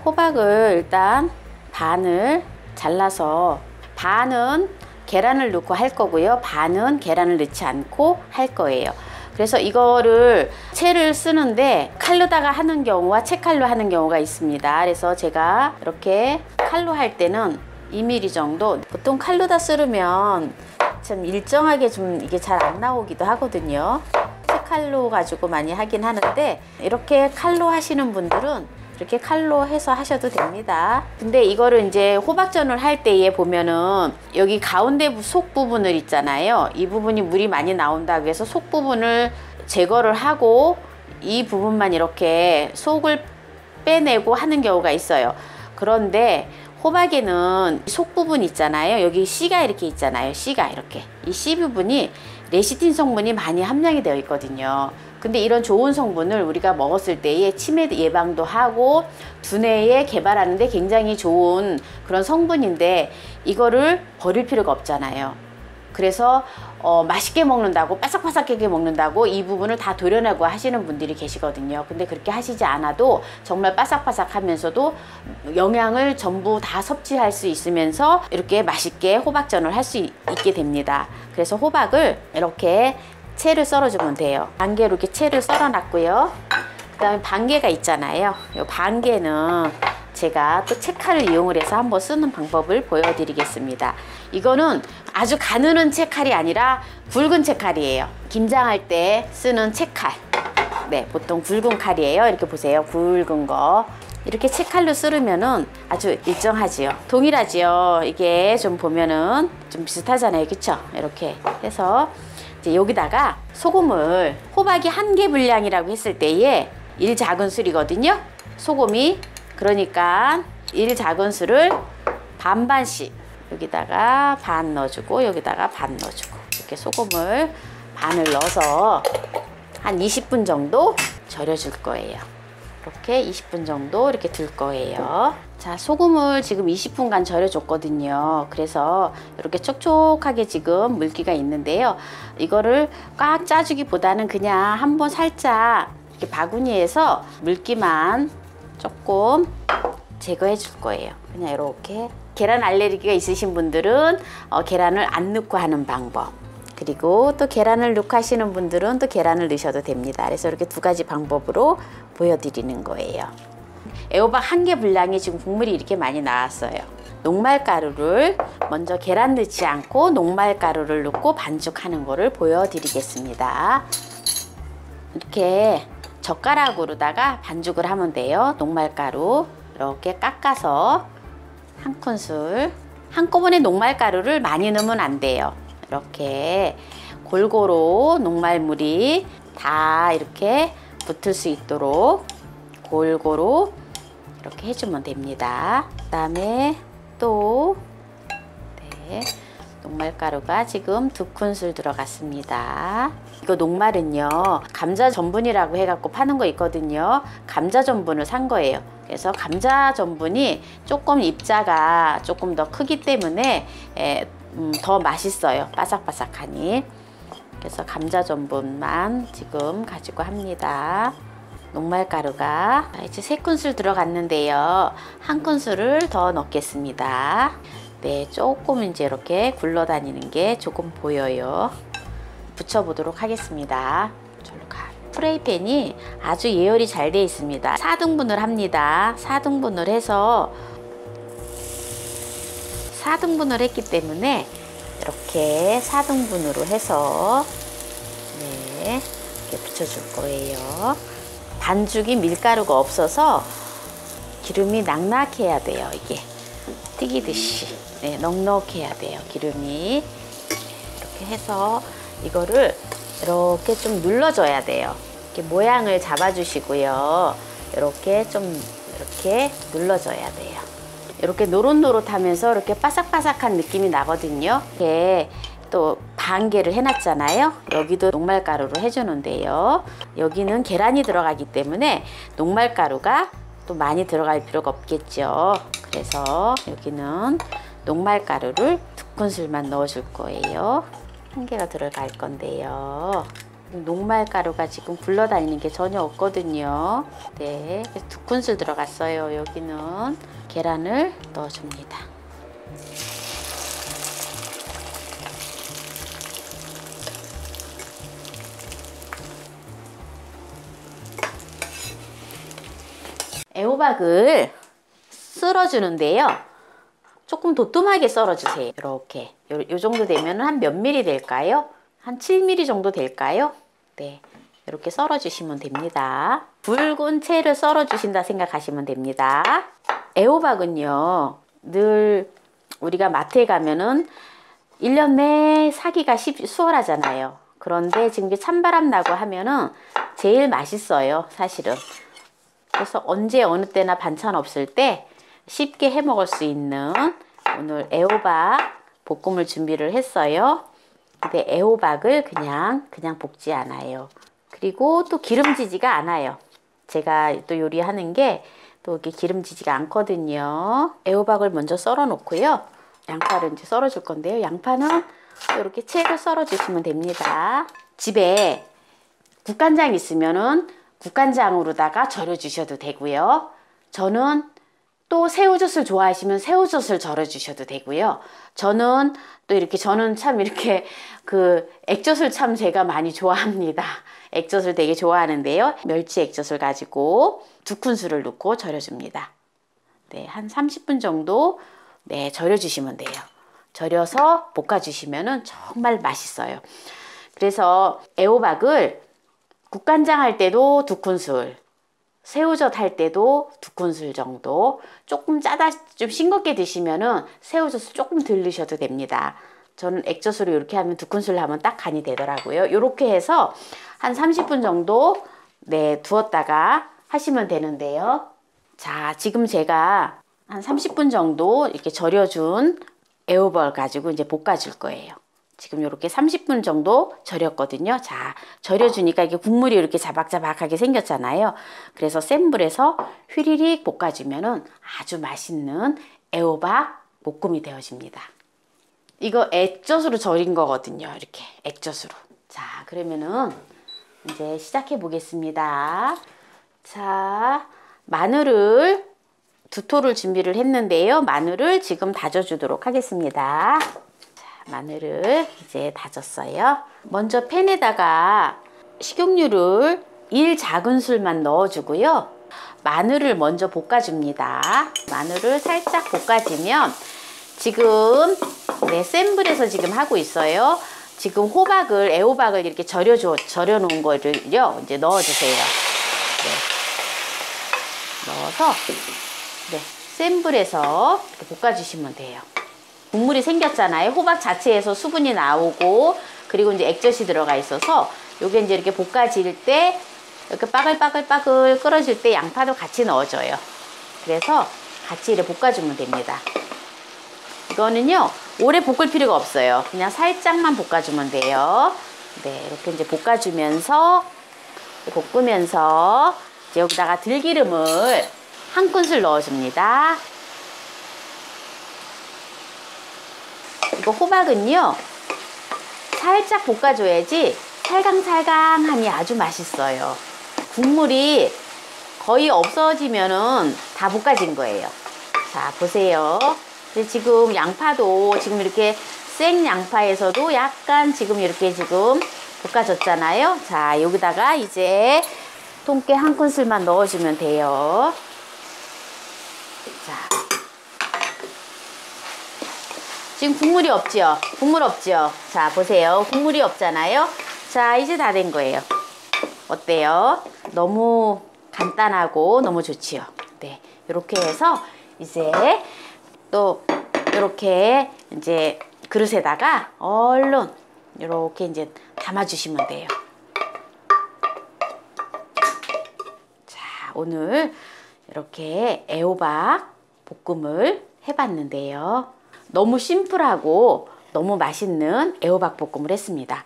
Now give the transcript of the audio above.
호박을 일단 반을 잘라서, 반은 계란을 넣고 할 거고요, 반은 계란을 넣지 않고 할 거예요. 그래서 이거를 채를 쓰는데 칼로다가 하는 경우와 채칼로 하는 경우가 있습니다. 그래서 제가 이렇게 칼로 할 때는 2mm 정도, 보통 칼로다 썰으면 참 일정하게 좀 이게 잘 안 나오기도 하거든요. 채칼로 가지고 많이 하긴 하는데, 이렇게 칼로 하시는 분들은 이렇게 칼로 해서 하셔도 됩니다. 근데 이거를 이제 호박전을 할 때에 보면은 여기 가운데 속 부분을 있잖아요. 이 부분이 물이 많이 나온다고 해서 속 부분을 제거를 하고 이 부분만 이렇게 속을 빼내고 하는 경우가 있어요. 그런데 호박에는 속 부분 있잖아요. 여기 씨가 이렇게 있잖아요. 씨가 이렇게, 이 씨 부분이 레시틴 성분이 많이 함량이 되어 있거든요. 근데 이런 좋은 성분을 우리가 먹었을 때에 치매 예방도 하고 두뇌에 개발하는 데 굉장히 좋은 그런 성분인데, 이거를 버릴 필요가 없잖아요. 그래서 맛있게 먹는다고, 바삭바삭하게 먹는다고 이 부분을 다 도려내고 하시는 분들이 계시거든요. 근데 그렇게 하시지 않아도 정말 바삭바삭하면서도 영양을 전부 다 섭취할 수 있으면서 이렇게 맛있게 호박전을 할 수 있게 됩니다. 그래서 호박을 이렇게 채를 썰어주면 돼요. 반개로 이렇게 채를 썰어 놨고요. 그 다음에 반개가 있잖아요. 이 반개는 제가 또 채칼을 이용을 해서 한번 쓰는 방법을 보여드리겠습니다. 이거는 아주 가느는 채칼이 아니라 굵은 채칼이에요. 김장할 때 쓰는 채칼. 네, 보통 굵은 칼이에요. 이렇게 보세요. 굵은 거. 이렇게 채칼로 썰으면은 아주 일정하지요. 동일하지요. 이게 좀 보면은 좀 비슷하잖아요. 그쵸? 이렇게 해서 이제 여기다가 소금을, 호박이 1개 분량이라고 했을 때에 1작은술이거든요. 소금이. 그러니까 1작은술을 반반씩 여기다가 반 넣어주고 여기다가 반 넣어주고, 이렇게 소금을 반을 넣어서 한 20분 정도 절여줄 거예요. 이렇게 20분 정도 이렇게 둘 거예요. 자, 소금을 지금 20분간 절여줬거든요. 그래서 이렇게 촉촉하게 지금 물기가 있는데요. 이거를 꽉 짜주기보다는 그냥 한번 살짝 이렇게 바구니에서 물기만 조금 제거해 줄 거예요. 그냥 이렇게. 계란 알레르기가 있으신 분들은 계란을 안 넣고 하는 방법, 그리고 또 계란을 넣고 하시는 분들은 또 계란을 넣으셔도 됩니다. 그래서 이렇게 두 가지 방법으로 보여드리는 거예요. 애호박 1개 분량이 지금 국물이 이렇게 많이 나왔어요. 녹말가루를 먼저 계란 넣지 않고 녹말가루를 넣고 반죽하는 거를 보여드리겠습니다. 이렇게 젓가락으로다가 반죽을 하면 돼요. 녹말가루 이렇게 깎아서 한 큰술, 한꺼번에 녹말가루를 많이 넣으면 안 돼요. 이렇게 골고루 녹말물이 다 이렇게 붙을 수 있도록 골고루 이렇게 해주면 됩니다. 그 다음에 또 녹말가루가 지금 2큰술 들어갔습니다. 이거 녹말은요, 감자 전분이라고 해갖고 파는 거 있거든요. 감자 전분을 산 거예요. 그래서 감자 전분이 조금 입자가 조금 더 크기 때문에 더 맛있어요. 바삭바삭하니. 그래서 감자 전분만 지금 가지고 합니다. 녹말가루가 이제 3큰술 들어갔는데요. 1큰술을 더 넣겠습니다. 네, 조금 이제 이렇게 굴러다니는 게 조금 보여요. 붙여보도록 하겠습니다. 저로 가. 프라이팬이 아주 예열이 잘 되어 있습니다. 4등분을 합니다. 4등분을 해서 4등분을 했기 때문에 이렇게 4등분으로 해서 네, 이렇게 붙여줄 거예요. 반죽이 밀가루가 없어서 기름이 낭낙해야 돼요. 이게 튀기듯이 네, 넉넉해야 돼요. 기름이. 이렇게 해서 이거를 이렇게 좀 눌러줘야 돼요. 이렇게 모양을 잡아주시고요. 이렇게 좀 이렇게 눌러줘야 돼요. 이렇게 노릇노릇하면서 이렇게 바삭바삭한 느낌이 나거든요. 이렇게 또 반개를 해놨잖아요. 여기도 녹말가루로 해주는데요. 여기는 계란이 들어가기 때문에 녹말가루가 또 많이 들어갈 필요가 없겠죠. 그래서 여기는 녹말가루를 2큰술만 넣어줄 거예요. 1개가 들어갈 건데요. 지금 녹말가루가 지금 굴러다니는 게 전혀 없거든요. 네, 그래서 2큰술 들어갔어요. 여기는 계란을 넣어줍니다. 애호박을 썰어주는데요. 조금 도톰하게 썰어주세요. 이렇게 요 정도 되면 한 몇 미리 될까요? 한 7mm 정도 될까요? 네, 이렇게 썰어주시면 됩니다. 굵은 채를 썰어주신다 생각하시면 됩니다. 애호박은요, 늘 우리가 마트에 가면은 1년 내 사기가 수월하잖아요. 그런데 지금 찬바람 나고 하면은 제일 맛있어요, 사실은. 그래서 언제 어느 때나 반찬 없을 때 쉽게 해 먹을 수 있는 오늘 애호박 볶음을 준비를 했어요. 근데 애호박을 그냥 볶지 않아요. 그리고 또 기름지지가 않아요. 제가 또 요리하는 게 또 이렇게 기름지지가 않거든요. 애호박을 먼저 썰어 놓고요. 양파를 이제 썰어 줄 건데요. 양파는 이렇게 채를 썰어 주시면 됩니다. 집에 국간장 있으면은 국간장으로다가 절여 주셔도 되고요. 저는 또 새우젓을 좋아하시면 새우젓을 절여 주셔도 되고요. 저는 참 이렇게 액젓을 참 제가 많이 좋아합니다. 액젓을 되게 좋아하는데요. 멸치 액젓을 가지고 2큰술을 넣고 절여줍니다. 네, 한 30분 정도 네, 절여주시면 돼요. 절여서 볶아주시면 정말 맛있어요. 그래서 애호박을 국간장 할 때도 2큰술, 새우젓 할 때도 2큰술 정도, 조금 짜다 좀 싱겁게 드시면은 새우젓을 조금 덜 넣으셔도 됩니다. 저는 액젓으로 이렇게 하면 2큰술 하면 딱 간이 되더라고요. 이렇게 해서 한 30분 정도 네, 두었다가 하시면 되는데요. 자, 지금 제가 한 30분 정도 이렇게 절여준 애호박을 가지고 이제 볶아줄 거예요. 지금 이렇게 30분 정도 절였거든요. 자, 절여주니까 이게 국물이 이렇게 자박자박하게 생겼잖아요. 그래서 센 불에서 휘리릭 볶아주면은 아주 맛있는 애호박 볶음이 되어집니다. 이거 액젓으로 절인 거거든요. 이렇게 액젓으로. 자, 그러면은 이제 시작해 보겠습니다. 자, 마늘을 2톨을 준비를 했는데요. 마늘을 지금 다져주도록 하겠습니다. 자, 마늘을 이제 다졌어요. 먼저 팬에다가 식용유를 1작은술만 넣어주고요. 마늘을 먼저 볶아줍니다. 마늘을 살짝 볶아지면 지금 네, 센 불에서 지금 하고 있어요. 지금 애호박을 이렇게 절여 놓은 거를요, 이제 넣어주세요. 네. 넣어서, 네, 센 불에서 이렇게 볶아주시면 돼요. 국물이 생겼잖아요. 호박 자체에서 수분이 나오고, 그리고 이제 액젓이 들어가 있어서, 요게 이제 이렇게 볶아질 때, 이렇게 빠글빠글 끓어질 때 양파도 같이 넣어줘요. 그래서 같이 이렇게 볶아주면 됩니다. 이거는요, 오래 볶을 필요가 없어요. 그냥 살짝만 볶아주면 돼요. 네, 이렇게 이제 볶으면서 이제 여기다가 들기름을 1큰술 넣어줍니다. 이거 호박은요, 살짝 볶아줘야지 살강살강하니 아주 맛있어요. 국물이 거의 없어지면은 다 볶아진 거예요. 자, 보세요. 근데 지금 양파도 지금 이렇게 생 양파에서도 약간 지금 이렇게 지금 볶아졌잖아요. 자, 여기다가 이제 통깨 1큰술만 넣어주면 돼요. 자, 지금 국물이 없죠? 국물 없죠? 자, 보세요. 국물이 없잖아요. 자, 이제 다 된 거예요. 어때요? 너무 간단하고 너무 좋지요? 네, 이렇게 해서 이제 또 이렇게 이제 그릇에다가 얼른 이렇게 이제 담아주시면 돼요. 자, 오늘 이렇게 애호박 볶음을 해봤는데요. 너무 심플하고 너무 맛있는 애호박 볶음을 했습니다.